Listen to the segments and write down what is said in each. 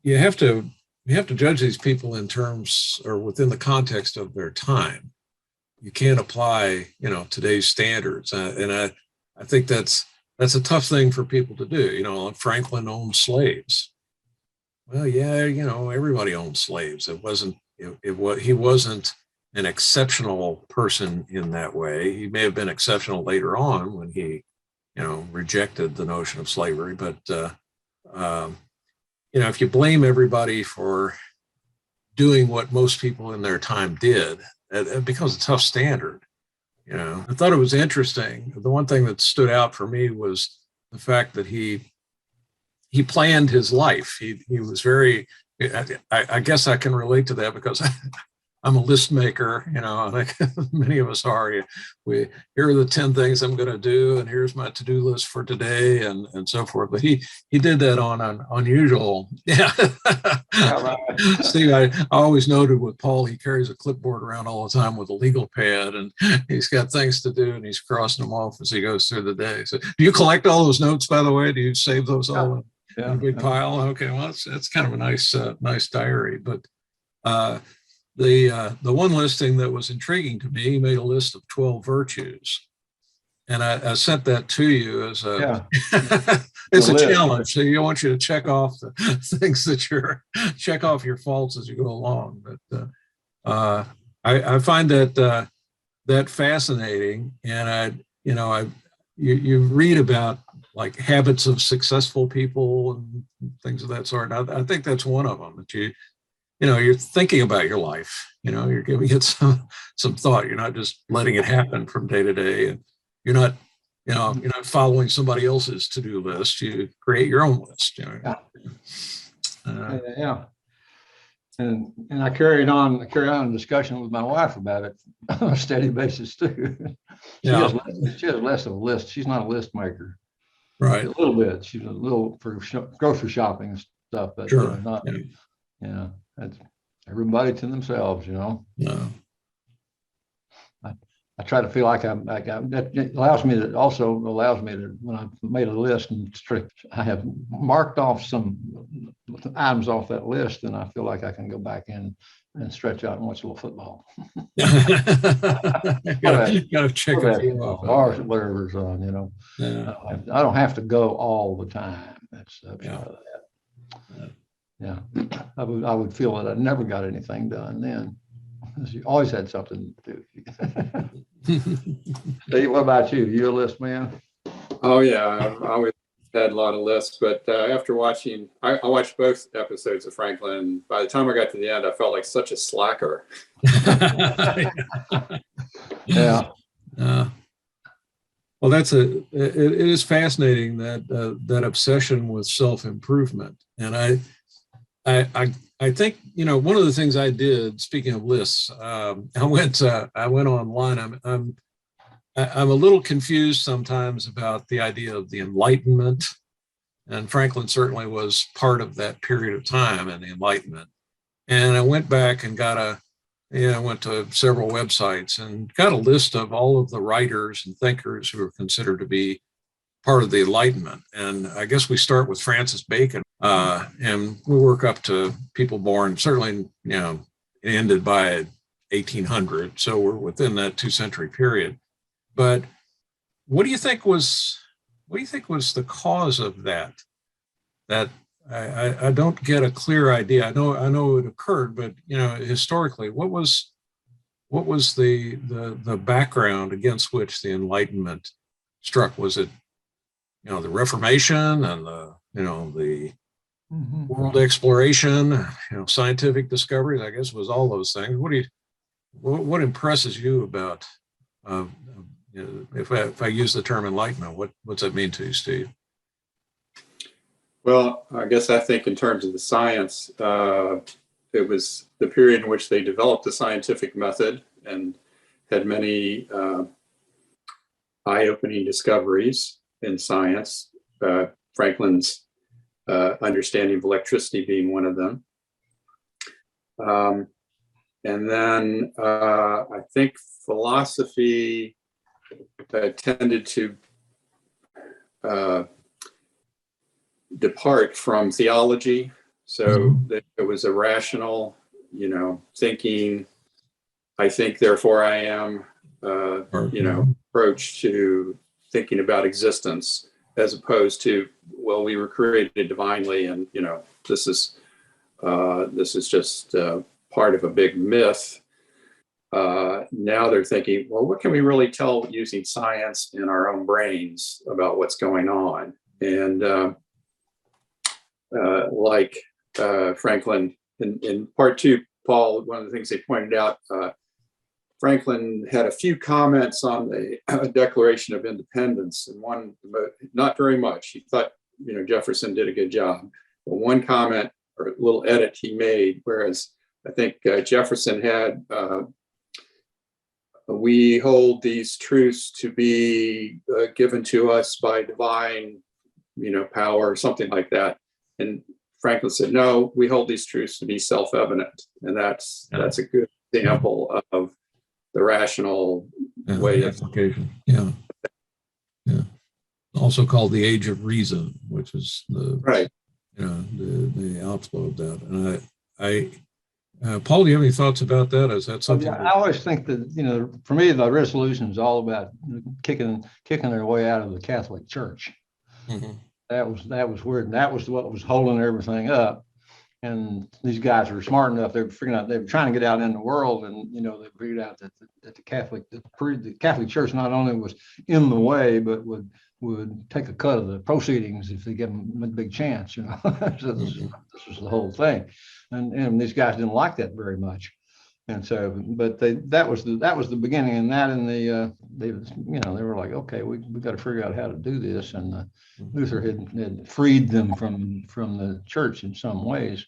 you have to judge these people in terms or within the context of their time. You can't apply, today's standards, and I think that's a tough thing for people to do. Franklin owned slaves. Well, yeah, everybody owned slaves. He wasn't an exceptional person in that way. He may have been exceptional later on when he, rejected the notion of slavery. But if you blame everybody for doing what most people in their time did, it becomes a tough standard. I thought it was interesting. The one thing that stood out for me was the fact that he planned his life. He was very, I guess I can relate to that because I'm a list maker, like many of us are. Here are the 10 things I'm going to do, and here's my to-do list for today, and so forth. But he did that on an unusual, yeah. Steve, I always noted with Paul, he carries a clipboard around all the time with a legal pad, and he's got things to do, and he's crossing them off as he goes through the day. So, do you collect all those notes, by the way? Do you save those all in a big pile? Okay, well, it's kind of a nice diary, but. The one listing that was intriguing to me, he made a list of 12 virtues. And I sent that to you as it's a challenge. So I want you to check off the things check off your faults as you go along. But I find that fascinating. And you read about like habits of successful people and things of that sort. I think that's one of them that you're thinking about your life, you're giving it some thought. You're not just letting it happen from day to day. And you're not following somebody else's to-do list. You create your own list. Yeah. And I carry on a discussion with my wife about it on a steady basis too. She has less of a list. She's not a list maker. Right. A little bit. She's a little for grocery shopping and stuff, but not, that's everybody to themselves, No. I try to feel like that allows me to, when I made a list and I have marked off some items off that list, and I feel like I can go back in and stretch out and watch a little football. gotta check a few off. Or whatever's on, Yeah. I don't have to go all the time. That's yeah. I would feel that I never got anything done then. You always had something to do. Steve, what about you? You a list man? Oh yeah, I've always had a lot of lists, but after watching, I watched both episodes of Franklin. By the time I got to the end, I felt like such a slacker. Yeah. Well, it is fascinating that obsession with self-improvement, and I think one of the things I did. Speaking of lists, I went online. I'm a little confused sometimes about the idea of the Enlightenment, and Franklin certainly was part of that period of time in the Enlightenment. And I went back and went to several websites and got a list of all of the writers and thinkers who are considered to be part of the Enlightenment. And I guess we start with Francis Bacon, and we work up to people born, certainly, ended by 1800. So we're within that 2-century period. But what do you think was the cause of that? That I don't get a clear idea. I know it occurred, but historically, what was the background against which the Enlightenment struck? Was it the Reformation and the world exploration, scientific discoveries? I guess was all those things. What impresses you about if I use the term Enlightenment, what's that mean to you, Steve? Well, I guess I think in terms of the science, it was the period in which they developed the scientific method and had many eye-opening discoveries in science. Franklin's understanding of electricity being one of them. And then I think philosophy tended to depart from theology. So that it was a rational, thinking, I think, therefore I am, approach to thinking about existence, as opposed to, well, we were created divinely, and this is just part of a big myth. Now they're thinking, well, what can we really tell using science in our own brains about what's going on? And like Franklin in part two, Paul, one of the things they pointed out, Franklin had a few comments on the Declaration of Independence, and one, but not very much. He thought, Jefferson did a good job. But one comment or little edit he made, whereas I think Jefferson had, we hold these truths to be given to us by divine, power, or something like that. And Franklin said, no, we hold these truths to be self-evident. And that's a good example of the rational way of application. Yeah. Also called the age of reason, which is the right. The outflow of that. And Paul, do you have any thoughts about that? Is that something? I always think that, for me, the resolution is all about kicking their way out of the Catholic Church. Mm-hmm. That was weird. And that was what was holding everything up. And these guys were smart enough. They were figuring out, they were trying to get out in the world, and they figured out that the Catholic Church not only was in the way, but would take a cut of the proceedings if they give them a big chance. So this was the whole thing, and these guys didn't like that very much. And so, but that was the beginning, and they were like, okay, we got to figure out how to do this. And Luther had freed them from the church in some ways.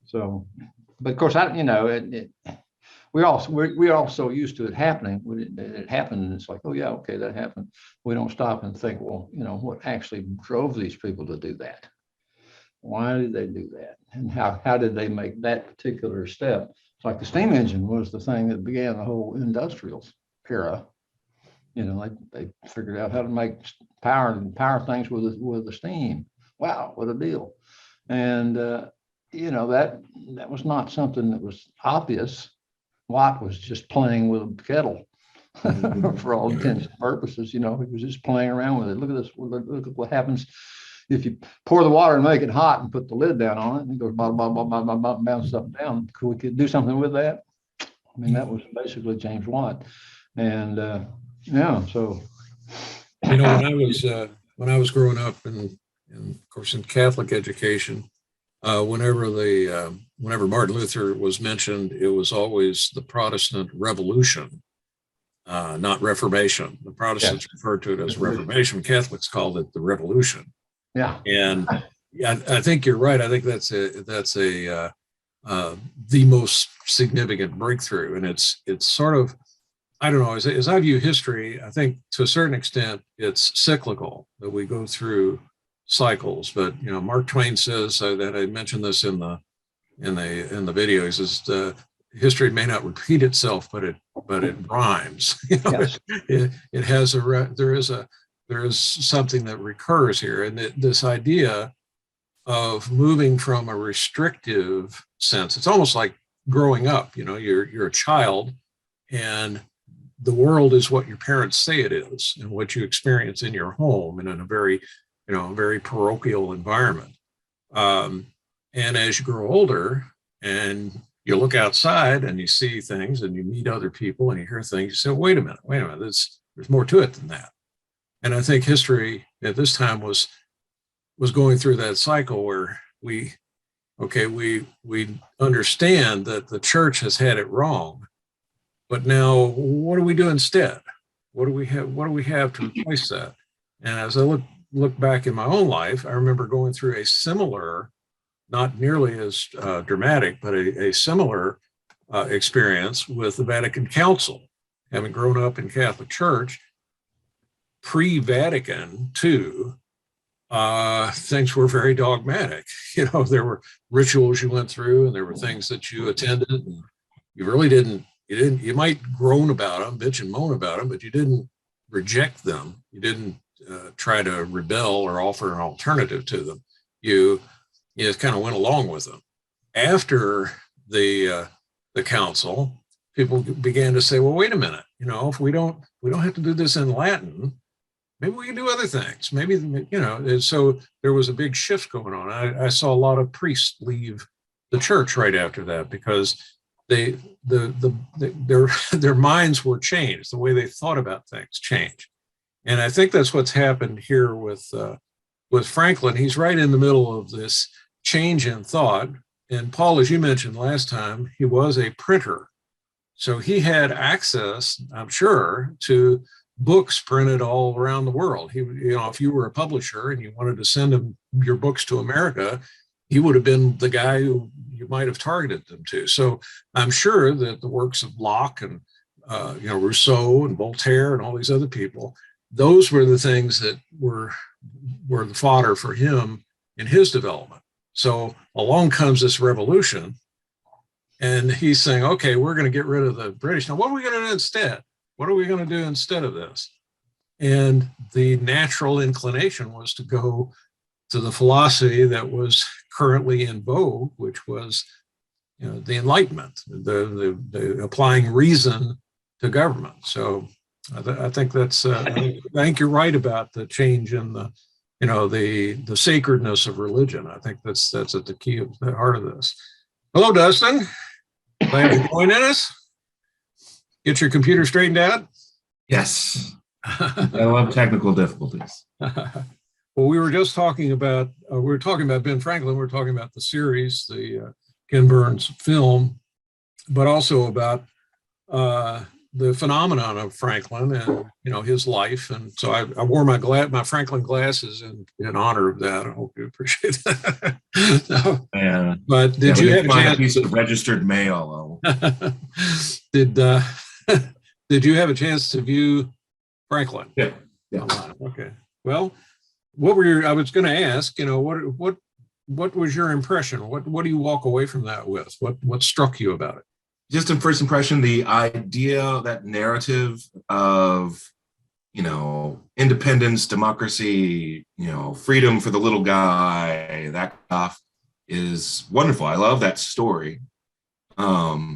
So, but of course, we're all so used to it happening. It happened, and it's like, oh yeah, okay, that happened. We don't stop and think, well, what actually drove these people to do that? Why did they do that? And how did they make that particular step? It's like the steam engine was the thing that began the whole industrial era. They figured out how to make power things with the steam. Wow, what a deal! And that was not something that was obvious. Watt was just playing with a kettle for all intents and purposes. He was just playing around with it. Look at this. Look at what happens if you pour the water and make it hot and put the lid down on it, and it goes bounce up and down. Could we do something with that? I mean, that was basically James Watt. And so when I was growing up, and of course in Catholic education, whenever Martin Luther was mentioned, it was always the Protestant Revolution, not Reformation. The Protestants referred to it as Reformation. Catholics called it the Revolution. Yeah. And I think you're right. I think that's the most significant breakthrough. And it's sort of, I don't know, as I view history, I think to a certain extent it's cyclical, that we go through cycles. But Mark Twain says that, I mentioned this in the video, he says history may not repeat itself, but it rhymes. Yes. It has there is something that recurs here, and this idea of moving from a restrictive sense. It's almost like growing up. You're a child, and the world is what your parents say it is, and what you experience in your home, and in a very parochial environment. And as you grow older and you look outside and you see things and you meet other people and you hear things, you say, wait a minute, there's more to it than that. And I think history at this time was going through that cycle where we understand that the church has had it wrong, but now what do we do instead? What do we have to replace that? And as I look back in my own life, I remember going through a similar, not nearly as dramatic, but a similar experience with the Vatican Council. Having grown up in Catholic Church, pre-Vatican II, things were very dogmatic. There were rituals you went through, and there were things that you attended, and you really didn't. You might groan about them, bitch and moan about them, but you didn't reject them. You didn't try to rebel or offer an alternative to them. You you just kind of went along with them. After the council, people began to say, well, wait a minute, if we don't have to do this in Latin, maybe we can do other things. Maybe, and so there was a big shift going on. I saw a lot of priests leave the church right after that because their minds were changed. The way they thought about things changed. And I think that's what's happened here with Franklin. He's right in the middle of this change in thought. And Paul, as you mentioned last time, he was a printer. So he had access, I'm sure, to books printed all around the world. If you were a publisher and you wanted to send him your books to America, he would have been the guy who you might have targeted them to. So I'm sure that the works of Locke and Rousseau and Voltaire and all these other people, those were the things that were the fodder for him in his development. So along comes this revolution, and he's saying, okay, we're going to get rid of the British. Now, what are we going to do instead? What are we going to do instead of this? And the natural inclination was to go to the philosophy that was currently in vogue, which was the Enlightenment, the applying reason to government. So I think that's I think you're right about the change in the sacredness of religion. I think that's at the key of the heart of this. Hello, Dustin. Glad you're joining us. Get your computer straightened out? Yes. I love technical difficulties. Well, we were just talking about Ben Franklin. We were talking about the series, the Ken Burns film, but also about the phenomenon of Franklin and his life. And so I wore my Franklin glasses in honor of that. I hope you appreciate that. So, yeah. But did you have a piece of registered mail? Did you have a chance to view Franklin? Yeah. Okay. Well, I was going to ask, what was your impression? What do you walk away from that with? What struck you about it? Just in first impression, the idea, that narrative of, independence, democracy, freedom for the little guy, that stuff is wonderful. I love that story. But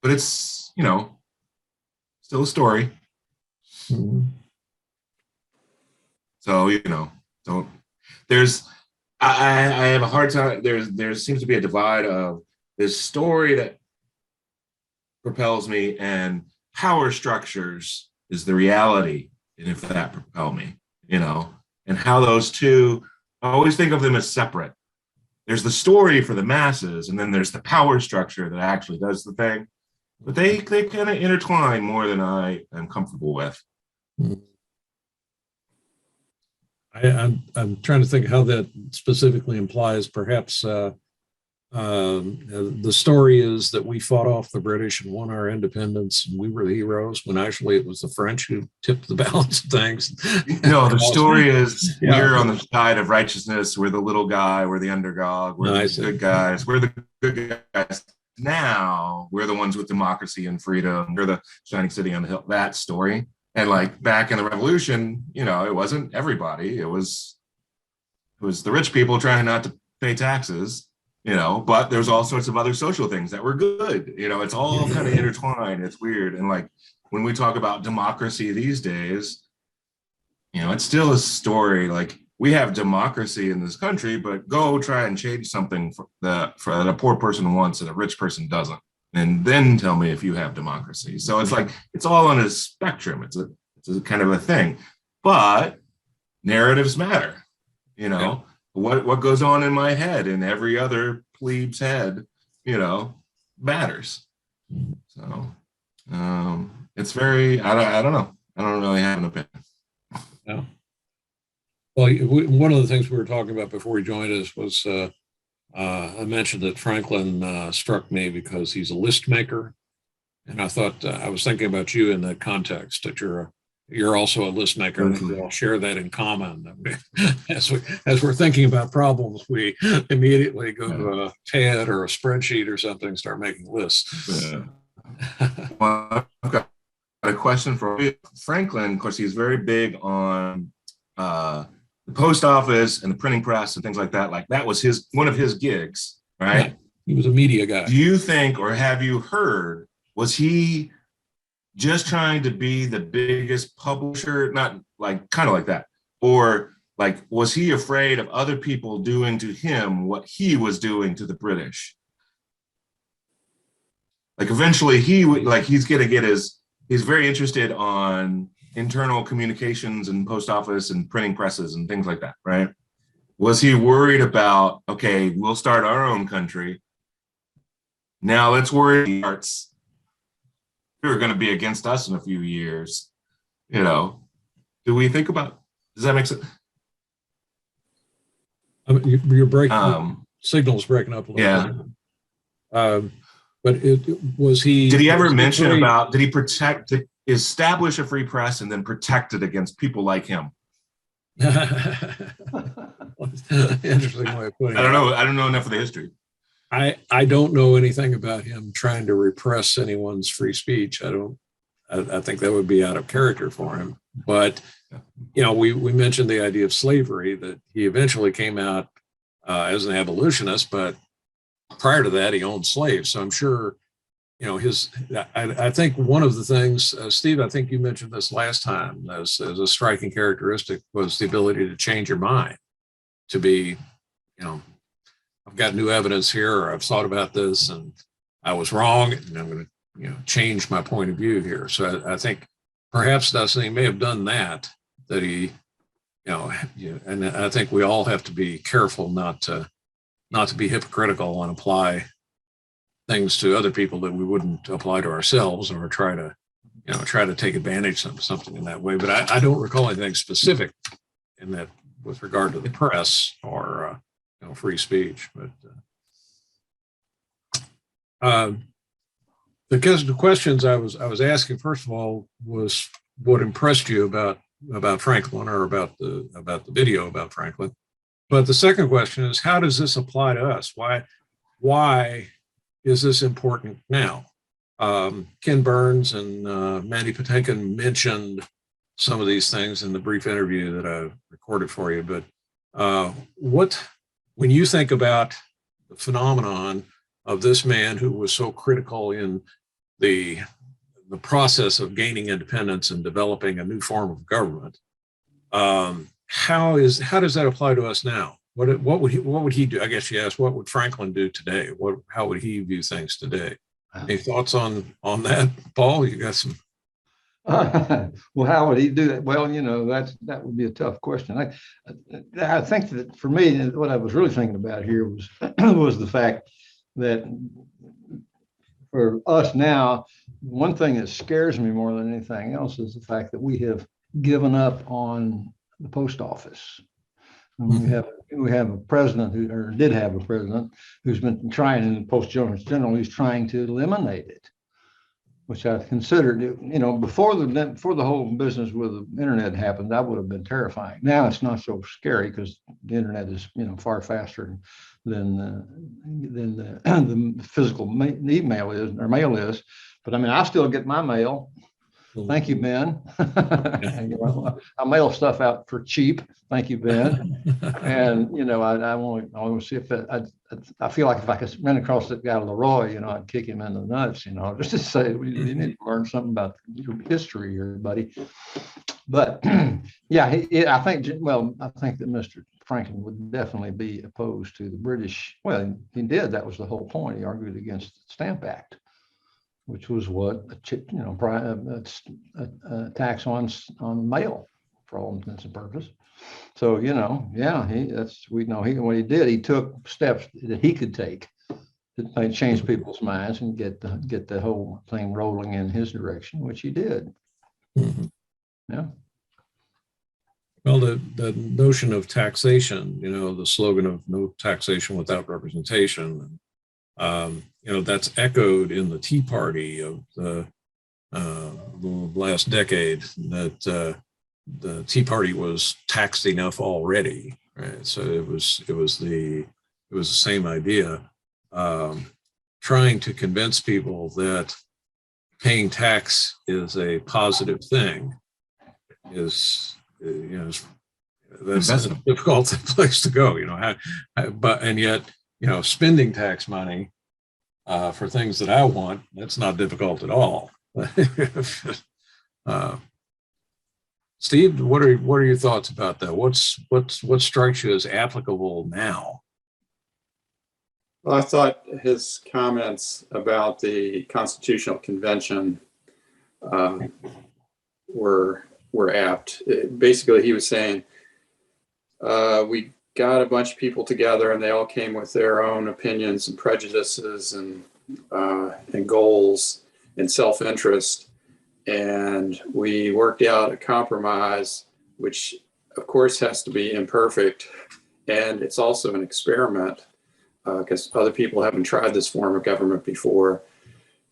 it's, still a story. Mm-hmm. So, I have a hard time. There seems to be a divide of this story that propels me and power structures is the reality. And if that propel me, and how those two, I always think of them as separate. There's the story for the masses, and then there's the power structure that actually does the thing. But they kind of intertwine more than I am comfortable with. I'm trying to think how that specifically implies. Perhaps the story is that we fought off the British and won our independence, and we were the heroes, when actually it was the French who tipped the balance of things. No, the story is we're on the side of righteousness. We're the little guy. We're the underdog. We're the good guys. We're the good guys. Now we're the ones with democracy and freedom. We're the shining city on the hill. That story. And like back in the revolution, it wasn't everybody. It was the rich people trying not to pay taxes, but there's all sorts of other social things that were good. It's all kind of intertwined. It's weird. And like when we talk about democracy these days, it's still a story. Like we have democracy in this country, but go try and change something that a poor person wants and a rich person doesn't. And then tell me if you have democracy. So it's like, it's all on a spectrum. It's a kind of a thing, but narratives matter, what goes on in my head and every other plebe's head, matters. So it's very, I don't know. I don't really have an opinion. Yeah. Well, one of the things we were talking about before he joined us was, I mentioned that Franklin struck me because he's a list maker, and I thought I was thinking about you in that context, that you're also a list maker. We all share that in common. As we're thinking about problems, we immediately go to a pad or a spreadsheet or something, start making lists. Yeah. Well, I've got a question for Franklin. Of course, he's very big on the post office and the printing press and things like that was one of his gigs, right? Yeah, he was a media guy. Do you think, or have you heard, was he just trying to be the biggest publisher? Not like, kind of like that. Or like, was he afraid of other people doing to him what he was doing to the British? Like eventually he's going to get he's very interested on internal communications and post office and printing presses and things like that, right? Was he worried about, okay, we'll start our own country. Now let's worry the arts. You're going to be against us in a few years. You know, do we think about, does that make sense? I mean, you're breaking, signal's breaking up a little bit. But was he? Did he ever mention about, did he establish a free press and then protect it against people like him? Interesting way of putting it. I don't know. I don't know enough of the history. I don't know anything about him trying to repress anyone's free speech. I think that would be out of character for him. But, you know, we mentioned the idea of slavery, that he eventually came out as an abolitionist, but prior to that, he owned slaves. So I'm sure, you know, I think one of the things, Steve, I think you mentioned this last time as a striking characteristic was the ability to change your mind, to be, you know, I've got new evidence here, or I've thought about this and I was wrong, and I'm going to, you know, change my point of view here. So I think perhaps Dustin, he may have done that he, you know, and I think we all have to be careful not to be hypocritical and apply things to other people that we wouldn't apply to ourselves, or try to take advantage of something in that way. But I don't recall anything specific in that with regard to the press or you know, free speech. But the questions I was asking, first of all, was what impressed you about Franklin, or about the video about Franklin. But the second question is, how does this apply to us? Why is this important now? Ken Burns and Mandy Patinkin mentioned some of these things in the brief interview that I recorded for you. But when you think about the phenomenon of this man who was so critical in the process of gaining independence and developing a new form of government, how does that apply to us now? What would he do? I guess you asked, what would Franklin do today? How would he view things today? Any thoughts on that, Paul? You got some? Well, how would he do that? Well, you know, that would be a tough question. I think that for me, what I was really thinking about here was was the fact that for us now, one thing that scares me more than anything else is the fact that we have given up on the post office. And we have a president did have a president who's been trying, in the Post-General General, he's trying to eliminate it, which I considered, you know, before the whole business with the internet happened, that would have been terrifying. Now it's not so scary because the internet is, you know, far faster than the physical email is, or mail is. But I mean, I still get my mail. Thank you, Ben. I mail stuff out for cheap. Thank you, Ben. And, you know, I want to see if I feel like if I could run across that guy Leroy, you know, I'd kick him in the nuts, you know, just to say, you need to learn something about your history here, buddy. But yeah, I think that Mr. Franklin would definitely be opposed to the British. Well, he did. That was the whole point. He argued against the Stamp Act, which was what a tax on mail for all intents and purposes. So, you know, yeah, what he did. He took steps that he could take to change people's minds and get the whole thing rolling in his direction, which he did. Mm-hmm. Yeah. Well, the notion of taxation, you know, the slogan of no taxation without representation, you know, that's echoed in the Tea Party of the last decade, that the Tea Party was taxed enough already, right? So it was the same idea, trying to convince people that paying tax is a positive thing is that's a difficult place to go, and yet, spending tax money for things that I want, that's not difficult at all. Steve, what are your thoughts about that? What strikes you as applicable now? Well, I thought his comments about the Constitutional Convention were apt. Basically, he was saying we got a bunch of people together, and they all came with their own opinions and prejudices and goals and self-interest, and we worked out a compromise, which of course has to be imperfect, and it's also an experiment because other people haven't tried this form of government before.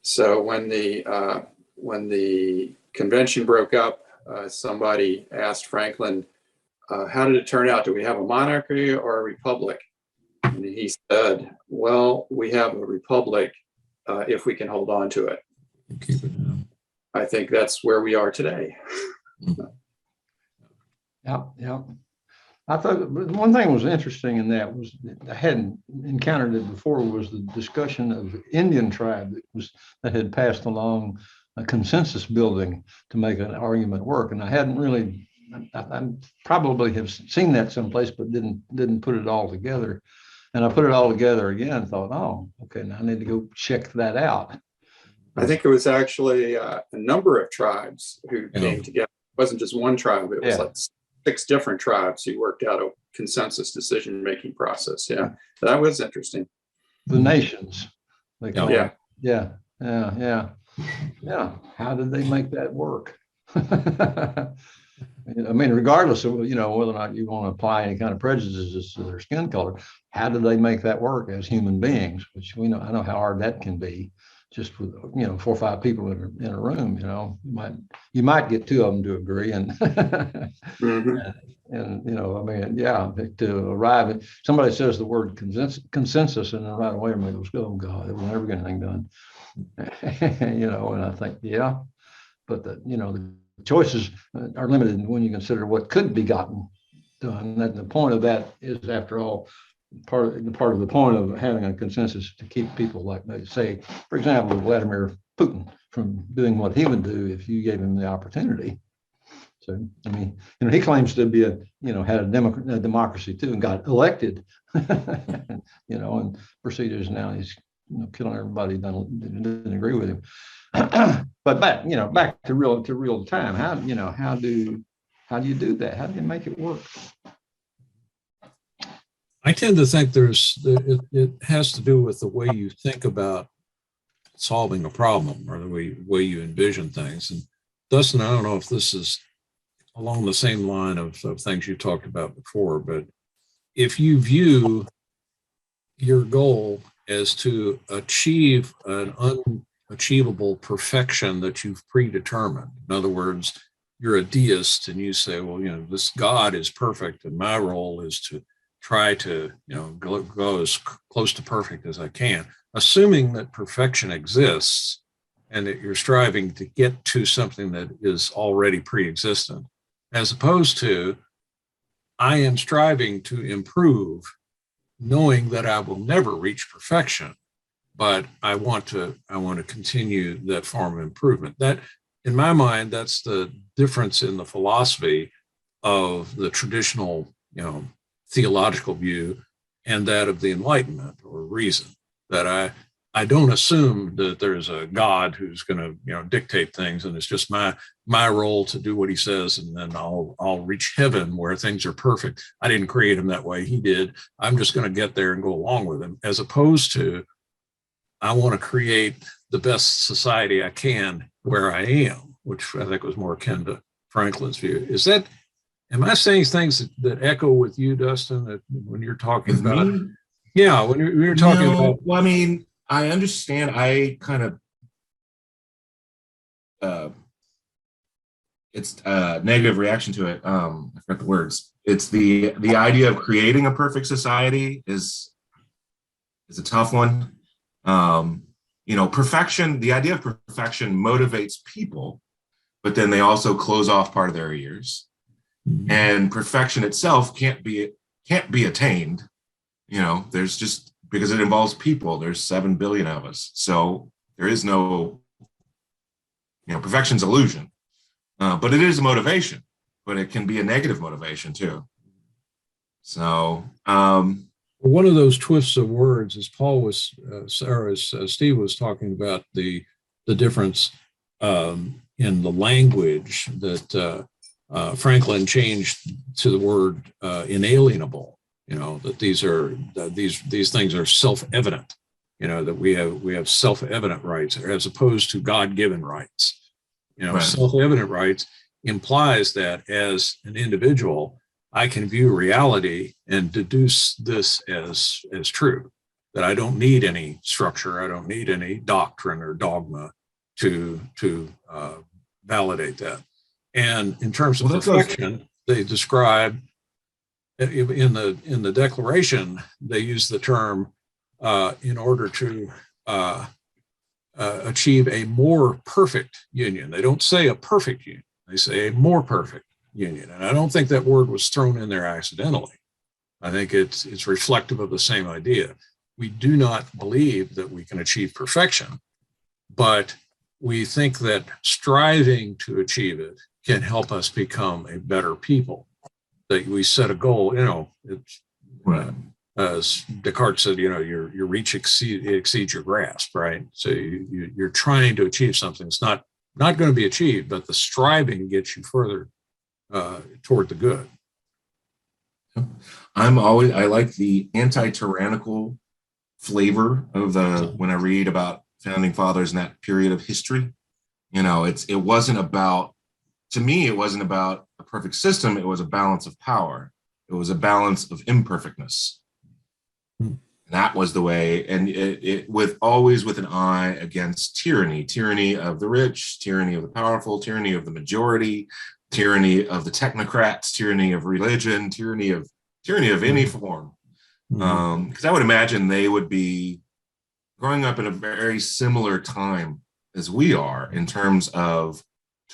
So when the convention broke up, somebody asked Franklin, how did it turn out? Do we have a monarchy or a republic? And he said, well, we have a republic if we can hold on to it. Keep it down. I think that's where we are today. Yeah. I thought one thing was interesting in that was I hadn't encountered it before was the discussion of Indian tribe that had passed along a consensus building to make an argument work. And I hadn't really, I probably have seen that someplace, but didn't put it all together. And I put it all together again and thought, oh, okay, now I need to go check that out. I think it was actually a number of tribes who came together. It wasn't just one tribe. It was like 6 different tribes who worked out a consensus decision-making process. Yeah, that was interesting. The nations. They call it. Yeah. How did they make that work? I mean, regardless of, whether or not you want to apply any kind of prejudices to their skin color, how did they make that work as human beings? Which I know how hard that can be. Just with 4 or 5 people in a room, you might get 2 of them to agree, and to arrive at somebody says the word consensus, and then right away everybody goes, oh God, we'll never get anything done, and I think but the choices are limited when you consider what could be gotten done. And the point of that is, after all, part of the point of having a consensus to keep people, like they say, for example, Vladimir Putin, from doing what he would do if you gave him the opportunity. So, I mean, he claims to be had a democracy too, and got elected, and procedures now he's killing everybody that didn't agree with him. But back to real time. How do you do that? How do you make it work? I tend to think it has to do with the way you think about solving a problem, or the way you envision things. And Dustin, I don't know if this is along the same line of things you talked about before, but if you view your goal as to achieve an unachievable perfection that you've predetermined, in other words, you're a deist and you say, well, this God is perfect and my role is to try to go as close to perfect as I can, assuming that perfection exists and that you're striving to get to something that is already pre-existent, as opposed to I am striving to improve, knowing that I will never reach perfection, but I want to continue that form of improvement. That, in my mind, that's the difference in the philosophy of the traditional theological view and that of the Enlightenment or reason. That I don't assume that there's a God who's going to dictate things, and it's just my role to do what he says, and then I'll reach heaven where things are perfect. I didn't create him that way; he did. I'm just going to get there and go along with him, as opposed to I want to create the best society I can where I am, which I think was more akin to Franklin's view. Am I saying things that echo with you, Dustin, that when you're talking with about me? Yeah, when you're talking about. Well, I mean, I understand. I kind of it's a negative reaction to it. I forgot the words. It's the idea of creating a perfect society is a tough one. Perfection, the idea of perfection motivates people, but then they also close off part of their ears. and perfection itself can't be attained. There's just, because it involves people. There's 7 billion of us, so there is no, perfection's illusion. But it is a motivation, but it can be a negative motivation too. So one of those twists of words, as Paul was, or as Steve was talking about the difference in the language that Franklin changed to the word inalienable. That these things are self-evident. That we have self-evident rights as opposed to God-given rights. Right. Self-evident rights implies that as an individual, I can view reality and deduce this as true, that I don't need any structure, I don't need any doctrine or dogma to validate that. And in terms of perfection, they describe in the Declaration, they use the term in order to achieve a more perfect union. They don't say a perfect union, they say a more perfect union. And I don't think that word was thrown in there accidentally. I think it's reflective of the same idea. We do not believe that we can achieve perfection, but we think that striving to achieve it can help us become a better people. That we set a goal, it's right. As Descartes said, your reach exceeds your grasp, right? So you're trying to achieve something. It's not going to be achieved, but the striving gets you further toward the good. I like the anti-tyrannical flavor of when I read about founding fathers in that period of history. It wasn't about, to me, it wasn't about a perfect system. It was a balance of power. It was a balance of imperfectness. And that was the way, and it always with an eye against tyranny of the rich, tyranny of the powerful, tyranny of the majority, tyranny of the technocrats, tyranny of religion, tyranny of any form. Because I would imagine they would be growing up in a very similar time as we are in terms of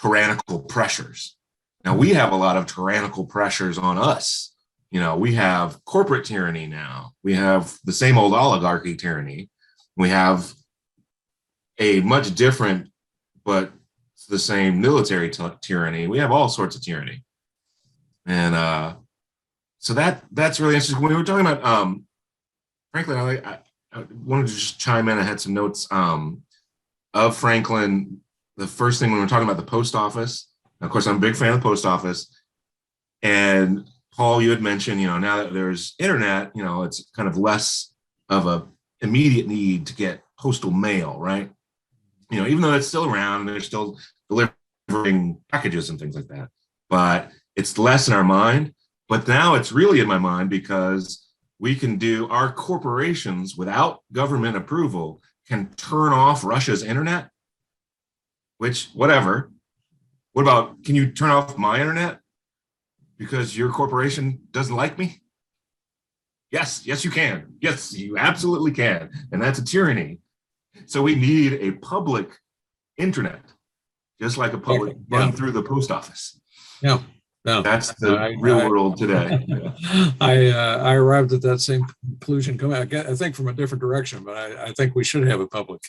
tyrannical pressures. Now we have a lot of tyrannical pressures on us. We have corporate tyranny now. We have the same old oligarchy tyranny. We have a much different, but the same military tyranny. We have all sorts of tyranny. And so that's really interesting. When we were talking about, Franklin, I wanted to just chime in. I had some notes of Franklin. The first thing when we were talking about the post office, of course, I'm a big fan of the post office. And Paul, you had mentioned, now that there's internet, it's kind of less of a immediate need to get postal mail, right? Even though it's still around and they're still delivering packages and things like that, but it's less in our mind. But now it's really in my mind because we can do, our corporations without government approval can turn off Russia's internet, which whatever. What about, can you turn off my internet because your corporation doesn't like me? Yes, you can. Yes, you absolutely can. And that's a tyranny. So we need a public internet, just like a public run through the post office. Yeah. No, that's the real world today. I arrived at that same conclusion. I think from a different direction, but I think we should have a public.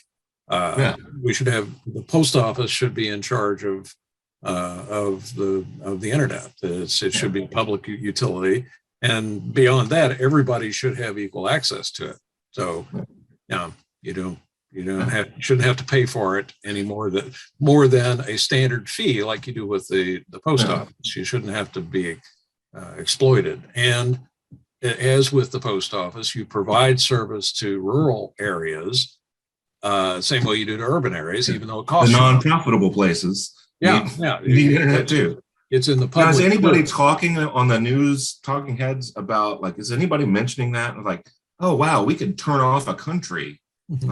We should have, the post office should be in charge of the internet. It should be a public utility, and beyond that, everybody should have equal access to it. So, you shouldn't have to pay for it any more than a standard fee like you do with the post office. You shouldn't have to be exploited. And as with the post office, you provide service to rural areas, same way you do to urban areas, even though it costs the non-profitable places. You need internet too. It's in the public. Now, is anybody talking on the news, talking heads about, like, is anybody mentioning that? Like, oh wow, we could turn off a country. Do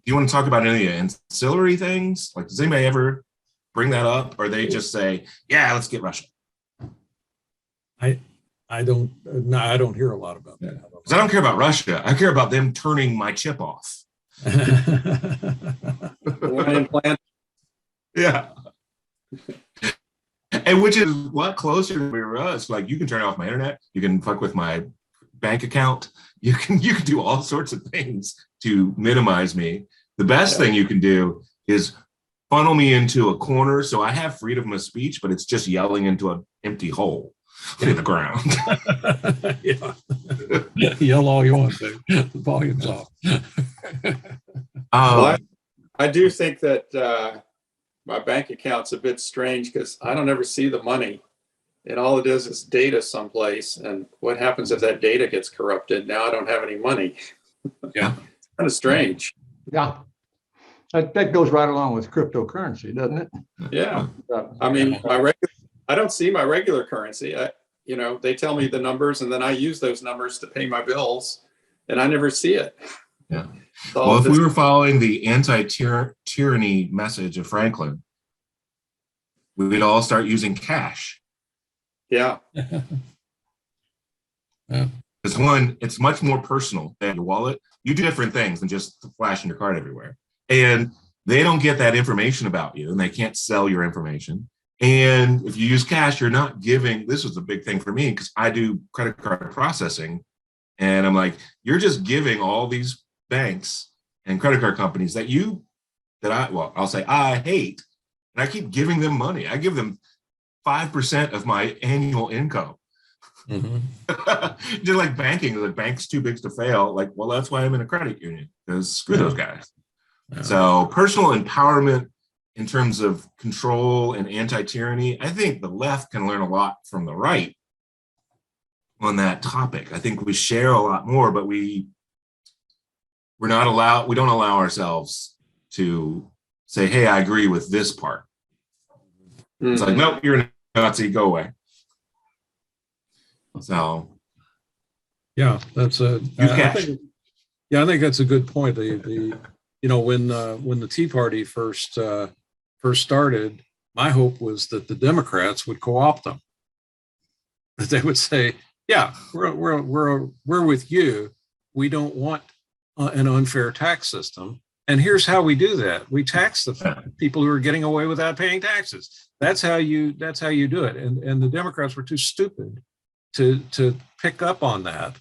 you want to talk about any ancillary things? Like, does anybody ever bring that up, or they just say, "Yeah, let's get Russia"? I don't hear a lot about that. Because I don't care about Russia. I care about them turning my chip off. implant. Yeah. And which is a lot closer to us. Like, you can turn off my internet, you can fuck with my bank account, you can do all sorts of things to minimize me. The best thing you can do is funnel me into a corner so I have freedom of speech, but it's just yelling into an empty hole in the ground. Yeah. Yell all you want to. The volume's off. Well, I do think that my bank account's a bit strange because I don't ever see the money. And all it is data someplace. And what happens if that data gets corrupted? Now I don't have any money. Yeah. It's kind of strange. Yeah. That goes right along with cryptocurrency, doesn't it? Yeah. I mean, I don't see my regular currency. They tell me the numbers and then I use those numbers to pay my bills and I never see it. Yeah. Well, if we were following the anti-tyranny message of Franklin, we would all start using cash. Yeah. Because one, it's much more personal than your wallet. You do different things than just flashing your card everywhere. And they don't get that information about you and they can't sell your information. And if you use cash, you're not giving, this was a big thing for me because I do credit card processing. And I'm like, you're just giving all these banks and credit card companies I hate, and I keep giving them money. I give them 5% of my annual income. Just like banking, the bank's too big to fail. Like, well, that's why I'm in a credit union, because screw those guys. So personal empowerment in terms of control and anti-tyranny, I think the left can learn a lot from the right on that topic. I think we share a lot more, but we don't allow ourselves to say, hey, I agree with this part. It's like, nope, you're a Nazi, go away. So yeah, that's I think that's a good point. When the Tea Party first started, my hope was that the Democrats would co-opt them. That they would say, yeah, we're with you. We don't want an unfair tax system. And here's how we do that. We tax the people who are getting away without paying taxes. That's how you do it. And the Democrats were too stupid to pick up on that,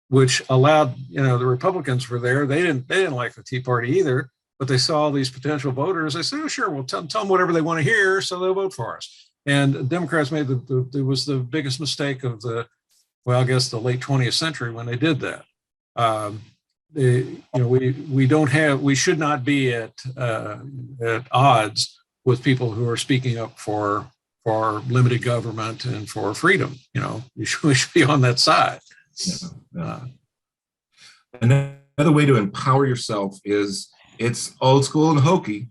which allowed, the Republicans were there. They didn't like the Tea Party either, but they saw all these potential voters. They said, oh, sure, we'll tell them whatever they want to hear, so they'll vote for us. And the Democrats made it was the biggest mistake of the late 20th century when they did that. We should not be at odds with people who are speaking up for limited government and for freedom. We should be on that side. Another way to empower yourself is, it's old school and hokey.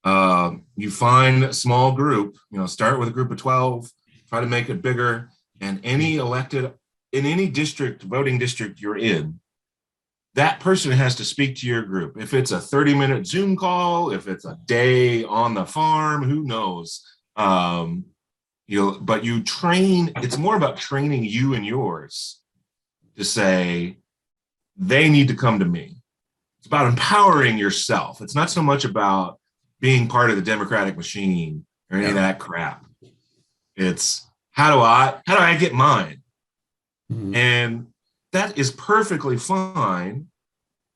You find a small group, start with a group of 12, try to make it bigger, and any elected in any voting district you're in, that person has to speak to your group. If it's a 30-minute Zoom call, if it's a day on the farm, who knows? But you train, it's more about training you and yours to say, they need to come to me. It's about empowering yourself. It's not so much about being part of the Democratic machine or any of that crap. It's how do I get mine? And that is perfectly fine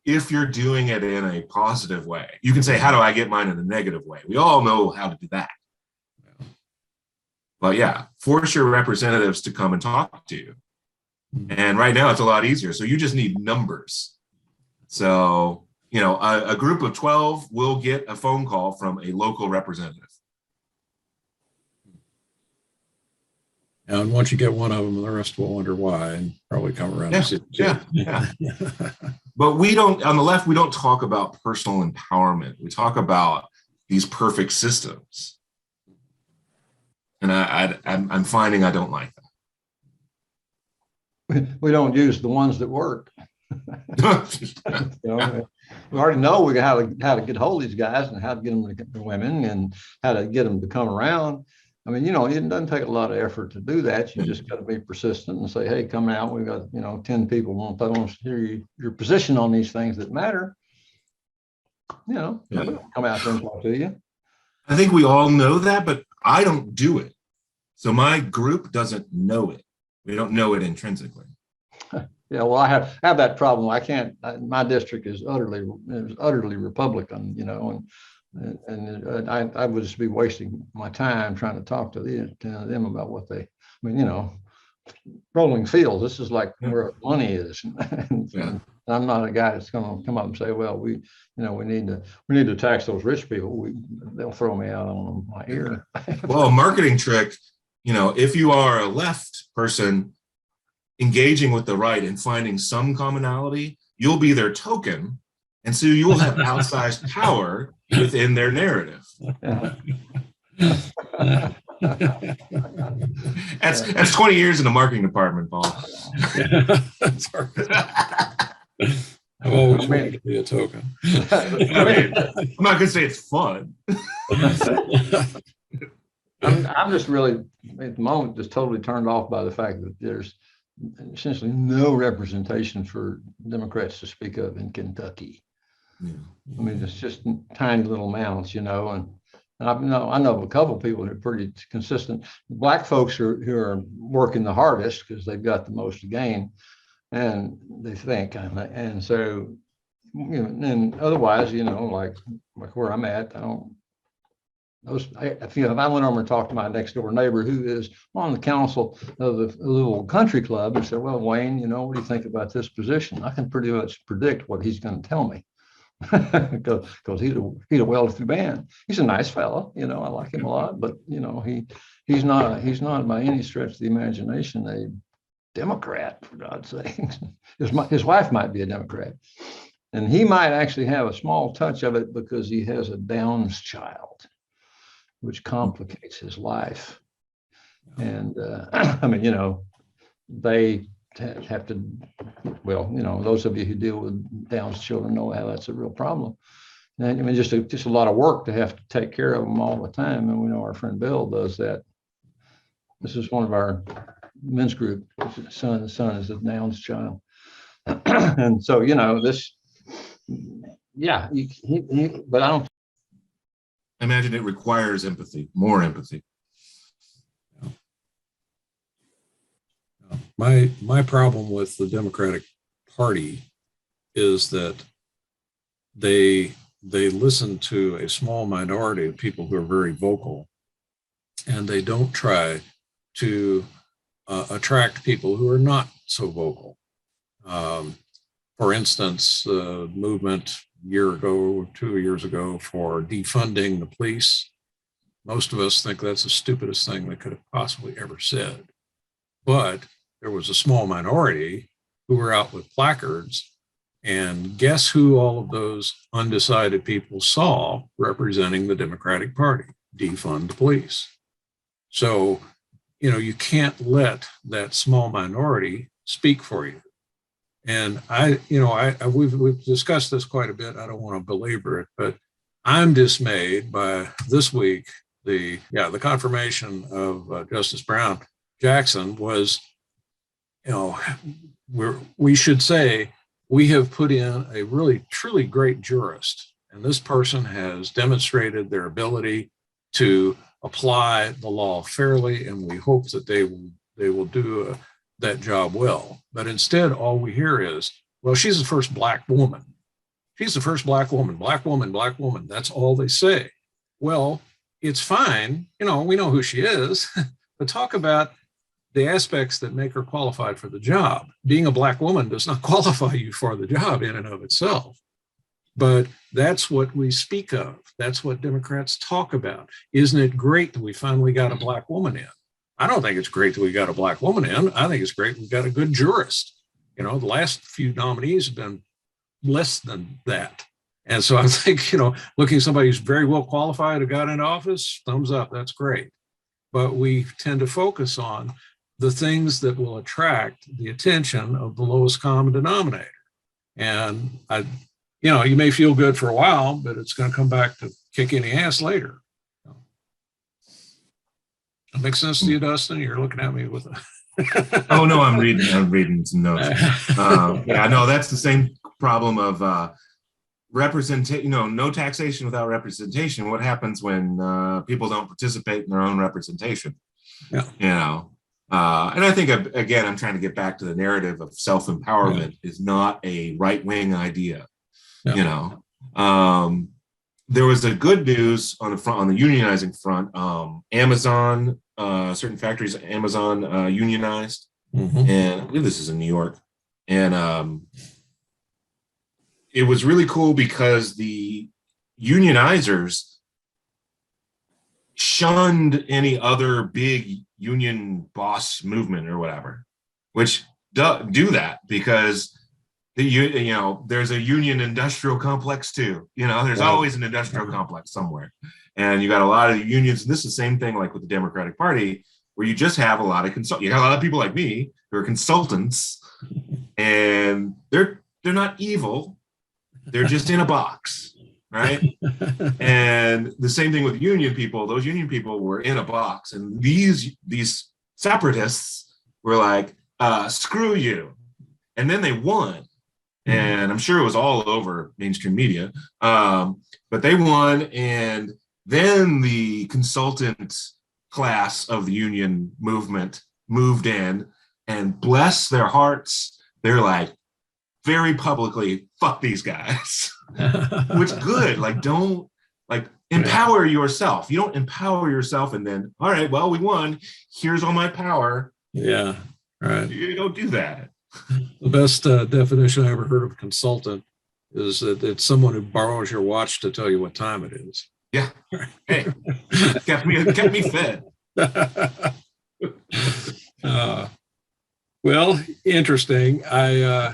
if you're doing it in a positive way. You can say, how do I get mine in a negative way? We all know how to do that. But yeah, force your representatives to come and talk to you. And right now it's a lot easier. So you just need numbers. So, a group of 12 will get a phone call from a local representative. And once you get one of them, the rest will wonder why and probably come around. Yeah. But on the left, we don't talk about personal empowerment. We talk about these perfect systems. And I'm finding I don't like that. We don't use the ones that work. We already know how to get hold of these guys and how to get them to get the women and how to get them to come around. I mean, it doesn't take a lot of effort to do that. You just got to be persistent and say, hey, come out. We've got, 10 people want to hear your position on these things that matter. Come out there and talk to you. I think we all know that, but I don't do it. So my group doesn't know it. We don't know it intrinsically. Yeah, well, I have that problem. I can't. My district is utterly Republican, and I would just be wasting my time trying to talk to them about what they. I mean, rolling fields. This is like where money is, and I'm not a guy that's going to come up and say, "Well, we need to tax those rich people." They'll throw me out on my ear. Well, a marketing trick, if you are a left person engaging with the right and finding some commonality, you'll be their token. And so you will have outsized power within their narrative. That's 20 years in the marketing department, Paul. That's I've always wanted to be a token. I'm not going to say it's fun. I'm just really, at the moment, just totally turned off by the fact that there's essentially no representation for Democrats to speak of in Kentucky. Yeah. I mean, it's just tiny little amounts, and I know of a couple of people who are pretty consistent. Black folks who are working the hardest because they've got the most to gain, and they think, and so, and otherwise, like where I'm at, I don't. If I went over and talked to my next door neighbor who is on the council of the little country club and said, "Well, Wayne, what do you think about this position?" I can pretty much predict what he's going to tell me because he's a well-to-do man. He's a nice fellow, I like him a lot, but he's not by any stretch of the imagination a Democrat, for God's sake. His wife might be a Democrat, and he might actually have a small touch of it because he has a Downs child, which complicates his life. And I mean, they have to, those of you who deal with Down's children know how that's a real problem. And I mean, just a lot of work to have to take care of them all the time. And we know our friend Bill does that. This is one of our men's group. The son is a Down's child. And so, this, but I don't. I imagine it requires empathy, more empathy. My problem with the Democratic Party is that they listen to a small minority of people who are very vocal, and they don't try to attract people who are not so vocal. For instance, the movement year ago, 2 years ago, for defunding the police. Most of us think that's the stupidest thing they could have possibly ever said. But there was a small minority who were out with placards, and guess who all of those undecided people saw representing the Democratic Party? Defund the police. So, you can't let that small minority speak for you. And we've discussed this quite a bit. I don't want to belabor it, but I'm dismayed by this week, the confirmation of Justice Brown Jackson was, we should say we have put in a really, truly great jurist. And this person has demonstrated their ability to apply the law fairly, and we hope that they will do that job well. But instead, all we hear is, well, she's the first Black woman. She's the first Black woman, Black woman, Black woman. That's all they say. Well, it's fine. We know who she is, but talk about the aspects that make her qualified for the job. Being a Black woman does not qualify you for the job in and of itself. But that's what we speak of. That's what Democrats talk about. Isn't it great that we finally got a Black woman in? I don't think it's great that we got a Black woman in. I think it's great we got a good jurist. The last few nominees have been less than that. And so I think, looking at somebody who's very well qualified who got into office, thumbs up, that's great. But we tend to focus on the things that will attract the attention of the lowest common denominator. And you may feel good for a while, but it's going to come back to kick any ass later. That makes sense to you, Dustin? You're looking at me with a... Oh, no, I'm reading some notes. That's the same problem of representation, no taxation without representation. What happens when people don't participate in their own representation? Yeah. And I think, again, I'm trying to get back to the narrative of self-empowerment is not a right-wing idea. There was a good news on the unionizing front. Amazon, certain factories, Amazon unionized, and I believe this is in New York. And it was really cool because the unionizers shunned any other big union boss movement or whatever, which do that because there's a union industrial complex too. There's always an industrial complex somewhere, and you got a lot of unions. And this is the same thing like with the Democratic Party, where you just have a lot of you got a lot of people like me who are consultants, and they're not evil. They're just in a box, right? And the same thing with union people. Those union people were in a box, and these separatists were like, screw you. And then they won. And I'm sure it was all over mainstream media, but they won. And then the consultant class of the union movement moved in, and bless their hearts, they're like, very publicly, fuck these guys. Which good, don't empower yourself. You don't empower yourself and then, all right, well, we won. Here's all my power. Yeah, right. You don't do that. The best definition I ever heard of consultant is that it's someone who borrows your watch to tell you what time it is. Yeah. Hey, kept me fed. Well, interesting. I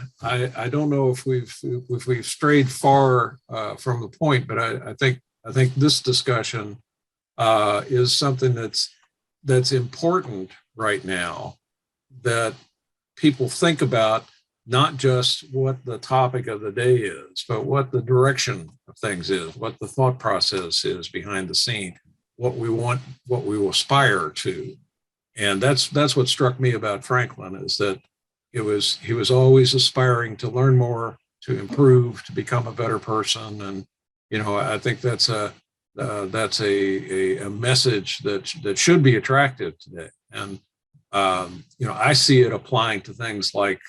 don't know if we've strayed far from the point, but I think this discussion is something that's important right now, that people think about not just what the topic of the day is, but what the direction of things is, what the thought process is behind the scene, what we want, what we aspire to. And that's what struck me about Franklin, is that he was always aspiring to learn more, to improve, to become a better person. And I think that's a message that should be attractive today. And I see it applying to things like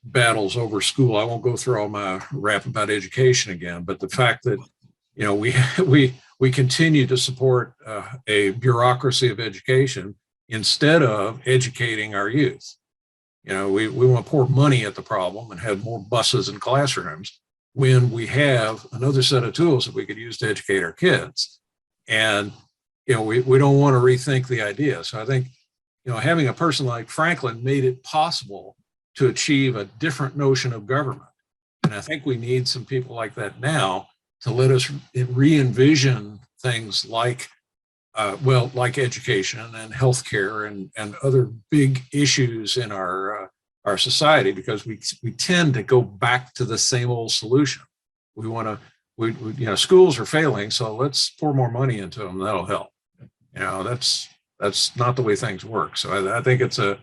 battles over school. I won't go through all my rap about education again, but the fact that we continue to support a bureaucracy of education instead of educating our youth. We want to pour money at the problem and have more buses and classrooms when we have another set of tools that we could use to educate our kids. And we don't want to rethink the idea. So I think having a person like Franklin made it possible to achieve a different notion of government. And I think we need some people like that now to let us re-envision things like education and healthcare and other big issues in our society, because we tend to go back to the same old solution. Schools are failing, so let's pour more money into them. That'll help. That's not the way things work. So I think it's an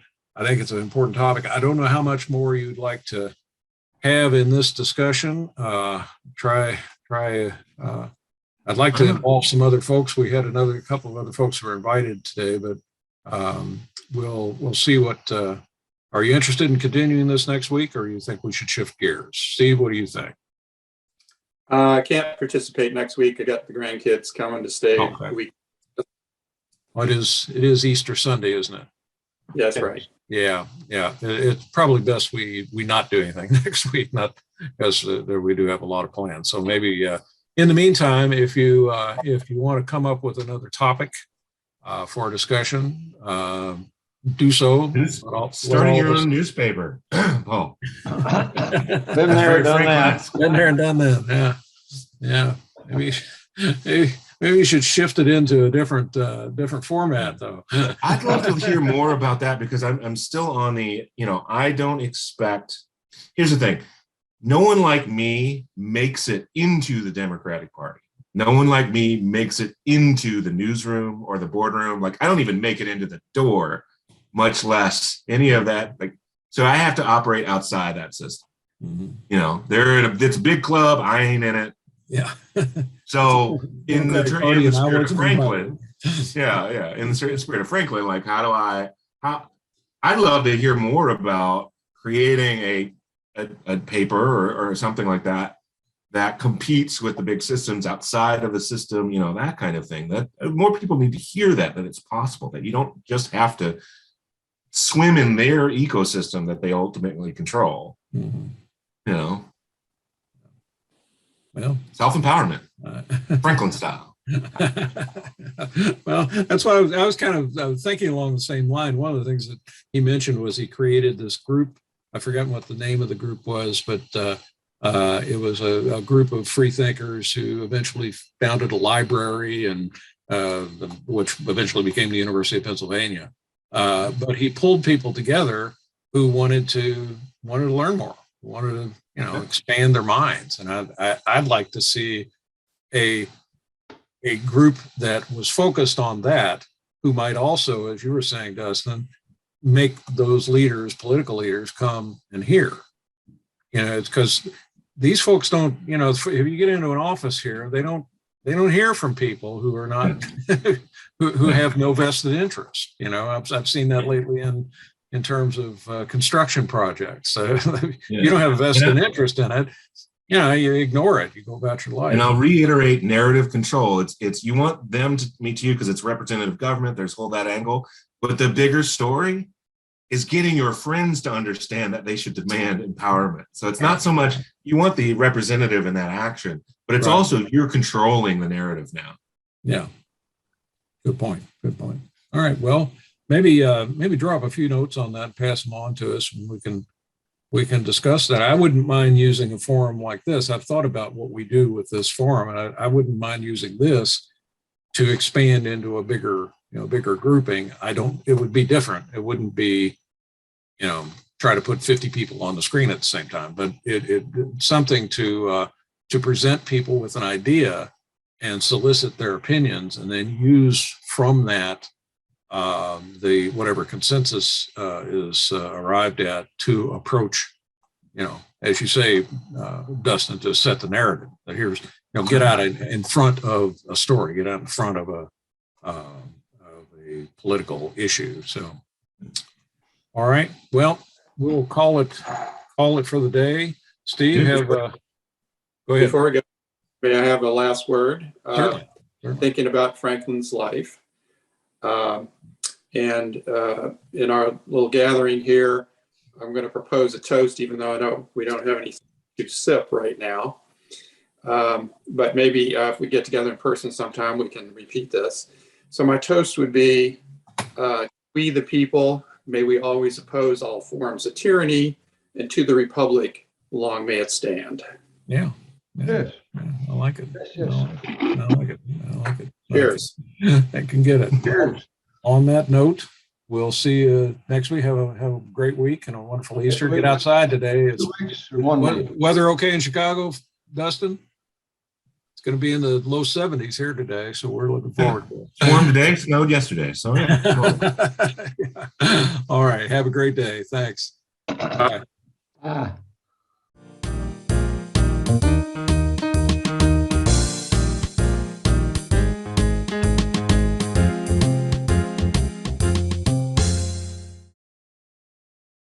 important topic. I don't know how much more you'd like to have in this discussion. I'd like to involve some other folks. We had a couple of other folks who were invited today, but we'll see what. Are you interested in continuing this next week, or you think we should shift gears? Steve, what do you think? I can't participate next week. I got the grandkids coming to stay Okay. a week. Well, it is Easter Sunday, isn't it? Yeah, that's right. Yeah. It's probably best we not do anything next week, not because we do have a lot of plans. So maybe in the meantime, if you want to come up with another topic for a discussion, do so. Starting your own newspaper. Oh, Been there, done that. Been there and done that. Yeah. Maybe you should shift it into a different format, though. I'd love to hear more about that, because I'm still on the, I don't expect. Here's the thing. No one like me makes it into the Democratic Party. No one like me makes it into the newsroom or the boardroom. Like, I don't even make it into the door, much less any of that. So I have to operate outside that system. Mm-hmm. It's a big club. I ain't in it. Yeah. So in the spirit of Franklin, Yeah. In the spirit of Franklin, like how I'd love to hear more about creating a paper or something like that competes with the big systems outside of the system, that kind of thing. That more people need to hear that it's possible, that you don't just have to swim in their ecosystem that they ultimately control. Mm-hmm. Well, self-empowerment, Franklin style. Well, that's why I was kind of thinking along the same line. One of the things that he mentioned was he created this group. I forgot what the name of the group was, but it was a group of free thinkers who eventually founded a library, and which eventually became the University of Pennsylvania. But he pulled people together who wanted to learn more, wanted to expand their minds, and I'd like to see a group that was focused on that, who might also, as you were saying, Dustin, make those leaders, political leaders, come and hear. It's because these folks don't, if you get into an office here, they don't hear from people who are not, who have no vested interest. I've seen that lately in terms of construction projects. You don't have a vested interest in it. You ignore it. You go about your life. And I'll reiterate narrative control. It's you want them to meet you because it's representative government. There's that angle. But the bigger story is getting your friends to understand that they should demand empowerment. So it's not so much you want the representative in that action, but it's also you're controlling the narrative now. Yeah. Good point. All right. Well, maybe drop a few notes on that, pass them on to us, and we can discuss that. I wouldn't mind using a forum like this. I've thought about what we do with this forum, and I wouldn't mind using this to expand into a bigger grouping. It would be different. It wouldn't be, try to put 50 people on the screen at the same time, but it's something to present people with an idea and solicit their opinions, and then use from that the whatever consensus is arrived at to approach, as you say, Dustin, to set the narrative. That here's, get out in front of a story, get out in front of a political issue. So, all right, well, we'll call it for the day. Steve, go ahead. Before we go, may I have a last word? Certainly. Thinking about Franklin's life. And in our little gathering here, I'm going to propose a toast, even though I know we don't have anything to sip right now. But maybe if we get together in person sometime, we can repeat this. So my toast would be, we the people, may we always oppose all forms of tyranny, and to the republic, long may it stand. Yeah. Yes. I like it. Yes. I like it. Cheers. I can get it. Cheers. On that note, we'll see you next week. Have a great week and a wonderful Easter. Get outside today. It's 2 weeks or 1 week. Weather okay in Chicago, Dustin? It's going to be in the low 70s here today, so we're looking forward to it. Storm today, snowed yesterday. So All right. Have a great day. Thanks. Bye.